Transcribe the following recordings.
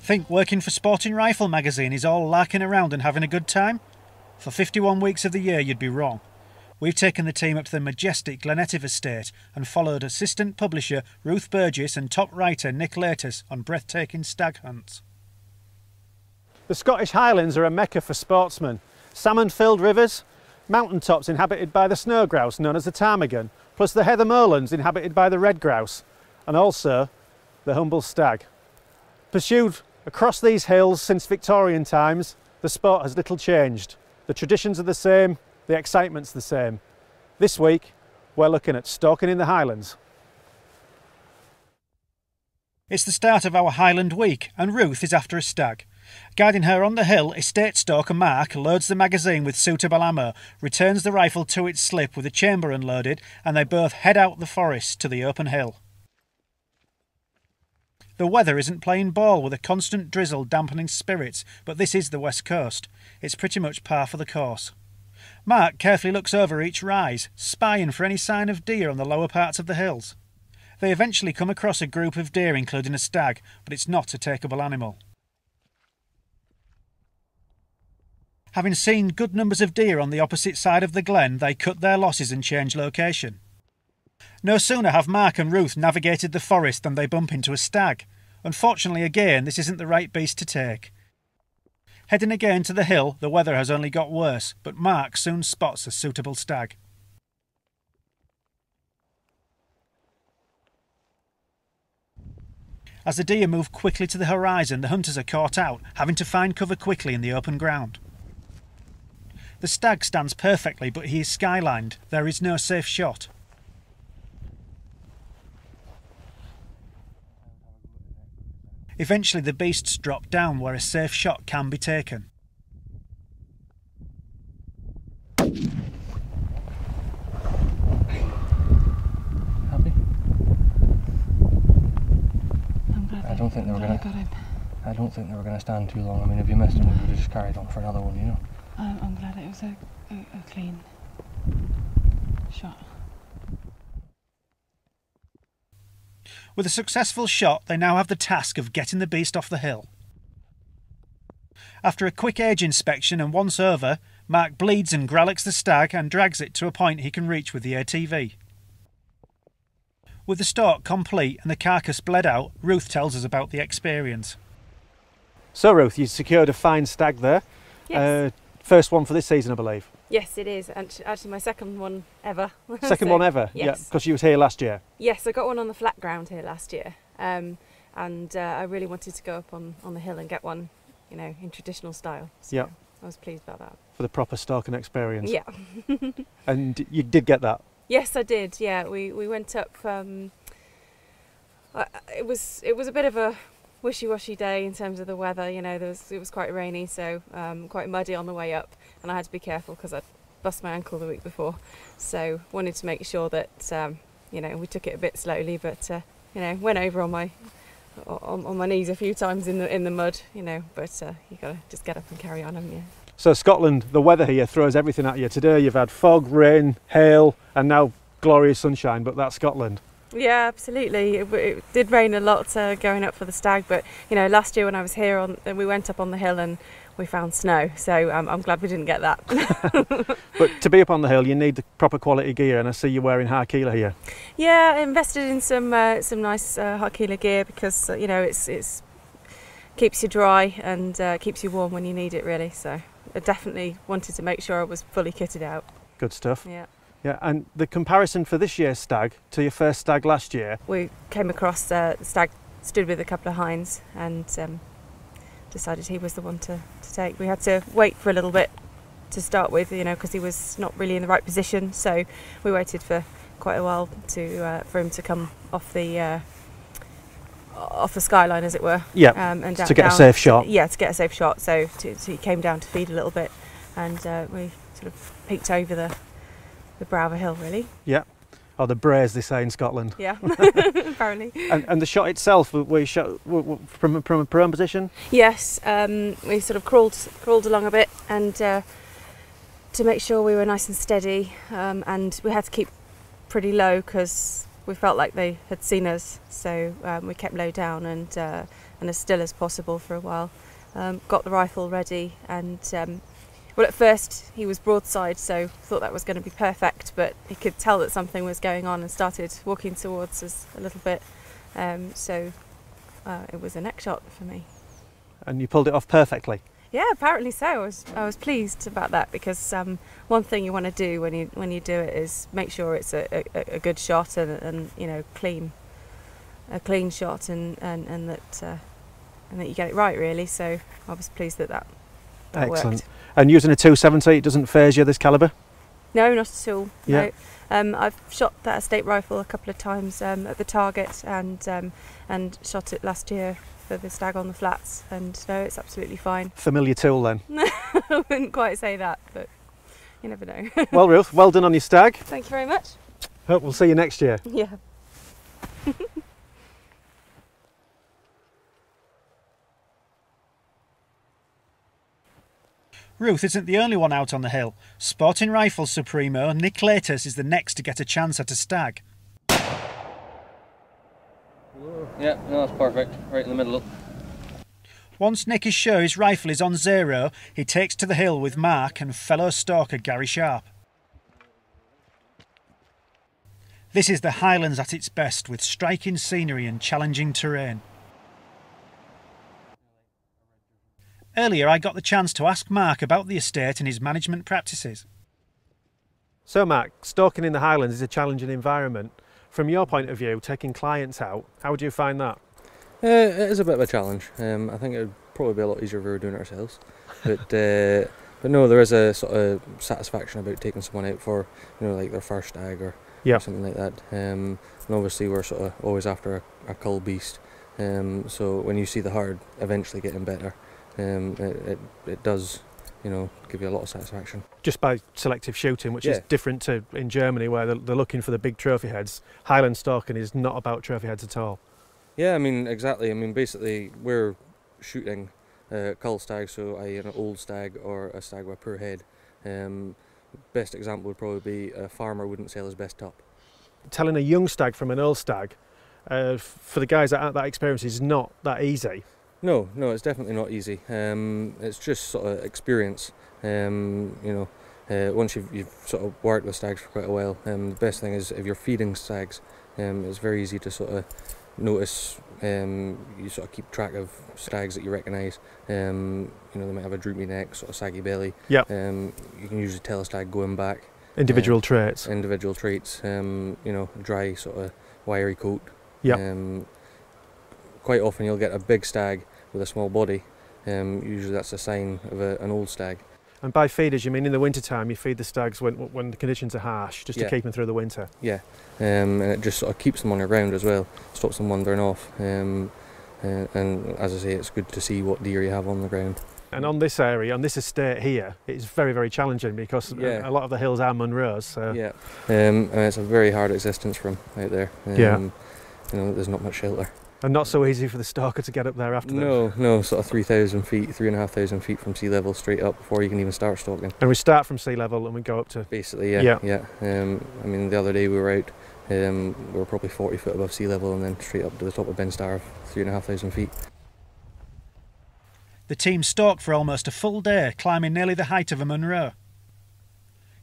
Think working for Sporting Rifle magazine is all larking around and having a good time? For 51 weeks of the year you'd be wrong. We've taken the team up to the majestic Glen Etive estate and followed assistant publisher Ruth Burgess and top writer Nick Latus on breathtaking stag hunts. The Scottish Highlands are a mecca for sportsmen. Salmon-filled rivers, mountain tops inhabited by the snow grouse known as the ptarmigan, plus the heather moorlands inhabited by the red grouse, and also the humble stag. Pursued across these hills since Victorian times, the sport has little changed. The traditions are the same, the excitement's the same. This week, we're looking at stalking in the Highlands. It's the start of our Highland week and Ruth is after a stag. Guiding her on the hill, estate stalker Mark loads the magazine with suitable ammo, returns the rifle to its slip with a chamber unloaded, and they both head out the forest to the open hill. The weather isn't playing ball with a constant drizzle dampening spirits, but this is the west coast. It's pretty much par for the course. Mark carefully looks over each rise, spying for any sign of deer on the lower parts of the hills. They eventually come across a group of deer including a stag, but it's not a takeable animal. Having seen good numbers of deer on the opposite side of the glen, they cut their losses and change location. No sooner have Mark and Ruth navigated the forest than they bump into a stag. Unfortunately again, this isn't the right beast to take. Heading again to the hill, the weather has only got worse, but Mark soon spots a suitable stag. As the deer move quickly to the horizon, the hunters are caught out, having to find cover quickly in the open ground. The stag stands perfectly, but he is skylined. There is no safe shot. Eventually the beasts drop down where a safe shot can be taken. Happy? I'm glad I don't think they were got him. I don't think they were going to stand too long. I mean, if you missed them, we would have just carried on for another one, you know. I'm glad it was a clean shot. With a successful shot, they now have the task of getting the beast off the hill. After a quick age inspection and once over, Mark bleeds and grallochs the stag and drags it to a point he can reach with the ATV. With the stalk complete and the carcass bled out, Ruth tells us about the experience. So Ruth, you secured a fine stag there. Yes. First one for this season, I believe. Yes, it is. Actually, my second one ever. Second one ever? Yes. Yeah, because you was here last year. Yes, I got one on the flat ground here last year. And I really wanted to go up on the hill and get one, you know, in traditional style. So yeah. I was pleased about that. For the proper stalking experience. Yeah. And you did get that? Yes, I did. Yeah, we went up. It was a bit of a wishy-washy day in terms of the weather. You know, it was quite rainy, so quite muddy on the way up, and I had to be careful because I'd bust my ankle the week before. So wanted to make sure that you know, we took it a bit slowly, but you know, went over on my knees a few times in the mud. You know, but you gotta just get up and carry on, haven't you? So Scotland, the weather here throws everything at you. Today you've had fog, rain, hail, and now glorious sunshine. But that's Scotland. Yeah, absolutely. It did rain a lot going up for the stag, but you know, last year when I was here, we went up on the hill and we found snow. So I'm glad we didn't get that. But to be up on the hill, you need the proper quality gear, and I see you're wearing Harkila here. Yeah, I invested in some nice Harkila gear because you know it's keeps you dry and keeps you warm when you need it, really. So I definitely wanted to make sure I was fully kitted out. Good stuff. Yeah. Yeah, and the comparison for this year's stag to your first stag last year? We came across the stag stood with a couple of hinds and decided he was the one to take. We had to wait for a little bit to start with, you know, because he was not really in the right position. So we waited for quite a while for him to come off the skyline, as it were. Yeah. And to get a safe shot. Yeah, to get a safe shot. So he came down to feed a little bit, and we sort of peeked over the brow of a hill, really. Yeah. Or the braes, they say in Scotland. Yeah, apparently. And the shot itself, were you shot from a prone position? Yes, we sort of crawled along a bit, and to make sure we were nice and steady, and we had to keep pretty low because we felt like they had seen us, so we kept low down and as still as possible for a while. Got the rifle ready, and well, at first he was broadside, so thought that was going to be perfect, but he could tell that something was going on and started walking towards us a little bit. So it was a neck shot for me. And you pulled it off perfectly? Yeah, apparently so. I was pleased about that, because one thing you want to do when you do it is make sure it's a good shot and you know, a clean shot, and that you get it right, really. So I was pleased that Excellent. worked. And using a 270, it doesn't phase you, this calibre? No, not at all. Yeah. No. I've shot that estate rifle a couple of times at the target, and shot it last year for the stag on the flats, and no, it's absolutely fine. Familiar tool then? I wouldn't quite say that, but you never know. Well, Ruth, well done on your stag. Thank you very much. Hope we'll see you next year. Yeah. Ruth isn't the only one out on the hill. Sporting rifle supremo Nick Etive is the next to get a chance at a stag. Yeah, no, that's perfect. Right in the middle. Once Nick is sure his rifle is on zero, he takes to the hill with Mark and fellow stalker Gary Sharp. This is the Highlands at its best, with striking scenery and challenging terrain. Earlier I got the chance to ask Mark about the estate and his management practices. So Mark, stalking in the Highlands is a challenging environment. From your point of view, taking clients out, how would you find that? It is a bit of a challenge. I think it would probably be a lot easier if we were doing it ourselves. But no, there is a sort of satisfaction about taking someone out for, you know, like their first stag or something like that. And obviously we're sort of always after a cull beast. So when you see the herd eventually getting better, it does, you know, give you a lot of satisfaction. Just by selective shooting, which is different to in Germany, where they're looking for the big trophy heads. Highland stalking is not about trophy heads at all. Yeah, I mean, exactly. I mean, basically, we're shooting cull stags, so i.e. an old stag or a stag with a poor head. Best example would probably be a farmer wouldn't sell his best top. Telling a young stag from an old stag, for the guys that aren't that experienced, is not that easy. No, it's definitely not easy. It's just sort of experience. You know, once you've sort of worked with stags for quite a while, the best thing is if you're feeding stags, it's very easy to sort of notice. You sort of keep track of stags that you recognise. You know, they might have a droopy neck, sort of saggy belly. Yeah. You can usually tell a stag going back. Individual traits. Individual traits. You know, dry sort of wiry coat. Yeah. Quite often you'll get a big stag with a small body. Usually that's a sign of an old stag. And by feeders, you mean in the winter time you feed the stags when the conditions are harsh, just to keep them through the winter? Yeah, and it just sort of keeps them on the ground as well, stops them wandering off. And as I say, it's good to see what deer you have on the ground. And on this area, on this estate here, it's very, very challenging because a lot of the hills are Munros. So. Yeah, and it's a very hard existence for them out there. You know, there's not much shelter. And not so easy for the stalker to get up there after that. No, sort of 3,000 feet, 3,500 feet from sea level straight up before you can even start stalking. And we start from sea level and we go up to... Basically, yeah. I mean, the other day we were out, we were probably 40 foot above sea level and then straight up to the top of Ben Star of 3,500 feet. The team stalked for almost a full day, climbing nearly the height of a Munro.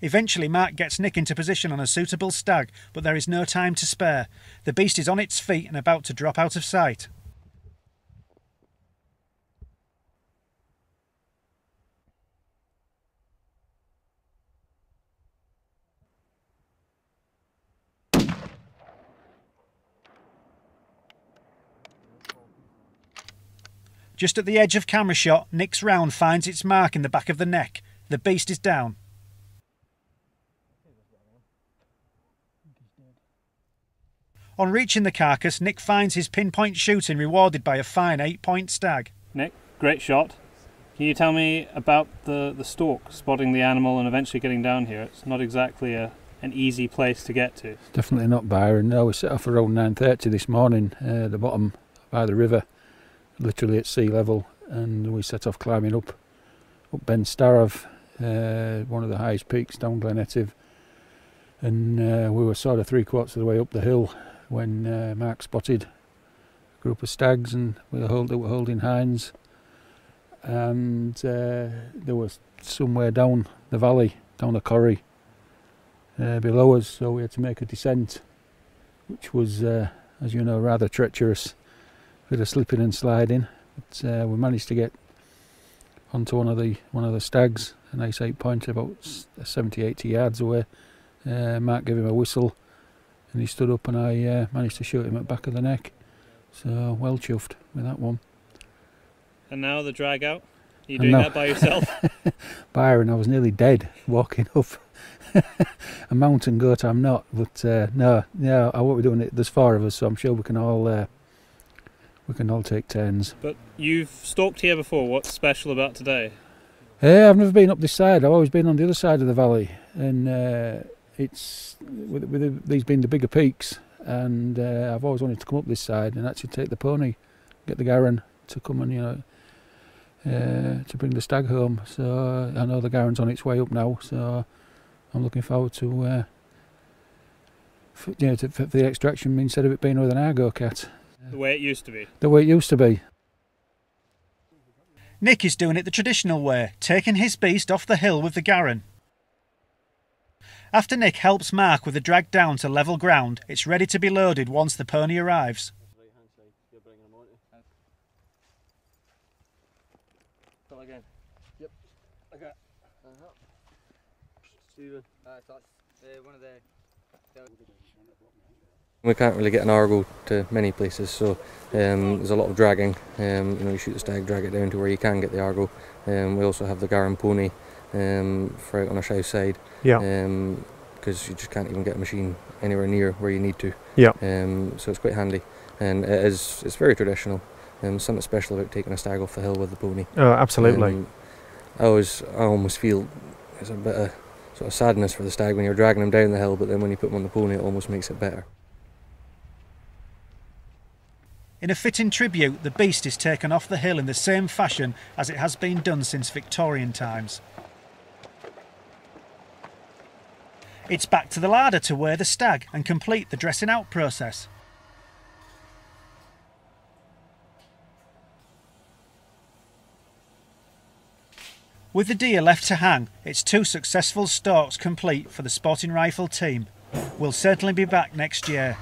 Eventually Mark gets Nick into position on a suitable stag, but there is no time to spare. The beast is on its feet and about to drop out of sight. Just at the edge of camera shot, Nick's round finds its mark in the back of the neck. The beast is down. On reaching the carcass, Nick finds his pinpoint shooting rewarded by a fine 8-point stag. Nick, great shot. Can you tell me about the stalk, spotting the animal and eventually getting down here? It's not exactly an easy place to get to. It's definitely not, Byron. No, we set off around 9:30 this morning, the bottom by the river, literally at sea level, and we set off climbing up Ben Starov, one of the highest peaks down Glen Etive. and we were sort of 3/4 of the way up the hill when Mark spotted a group of stags, and we were holding hinds, and there was somewhere down the valley, down the corrie below us, so we had to make a descent, which was, as you know, rather treacherous, a bit of slipping and sliding. But we managed to get onto one of the stags, a nice 8-pointer about 70-80 yards away. Mark gave him a whistle, and he stood up, and I managed to shoot him at the back of the neck. So well chuffed with that one. And now the drag out. Are you doing that by yourself? Byron, I was nearly dead walking up a mountain goat. I'm not, but no, I won't be doing it. There's 4 of us, so I'm sure we can all take turns. But you've stalked here before. What's special about today? I've never been up this side. I've always been on the other side of the valley, and it's with these being the bigger peaks, and I've always wanted to come up this side and actually take the pony, get the Garran to come and to bring the stag home. So I know the Garran's on its way up now, so I'm looking forward to for the extraction instead of it being with an Argo cat. The way it used to be. The way it used to be. Nick is doing it the traditional way, taking his beast off the hill with the Garran. After Nick helps Mark with the drag down to level ground, it's ready to be loaded once the pony arrives. Again. Yep. Okay. Steven. One of the. We can't really get an Argo to many places, so there's a lot of dragging. You shoot the stag, drag it down to where you can get the Argo. We also have the Garran pony for out on our south side. Yeah. Because you just can't even get a machine anywhere near where you need to. Yeah. So it's quite handy, and it's very traditional. Something special about taking a stag off the hill with the pony. Oh, absolutely. I almost feel there's a bit of sort of sadness for the stag when you're dragging him down the hill, but then when you put him on the pony, it almost makes it better. In a fitting tribute, the beast is taken off the hill in the same fashion as it has been done since Victorian times. It's back to the larder to weigh the stag and complete the dressing out process. With the deer left to hang, it's 2 successful stalks complete for the sporting rifle team. We'll certainly be back next year.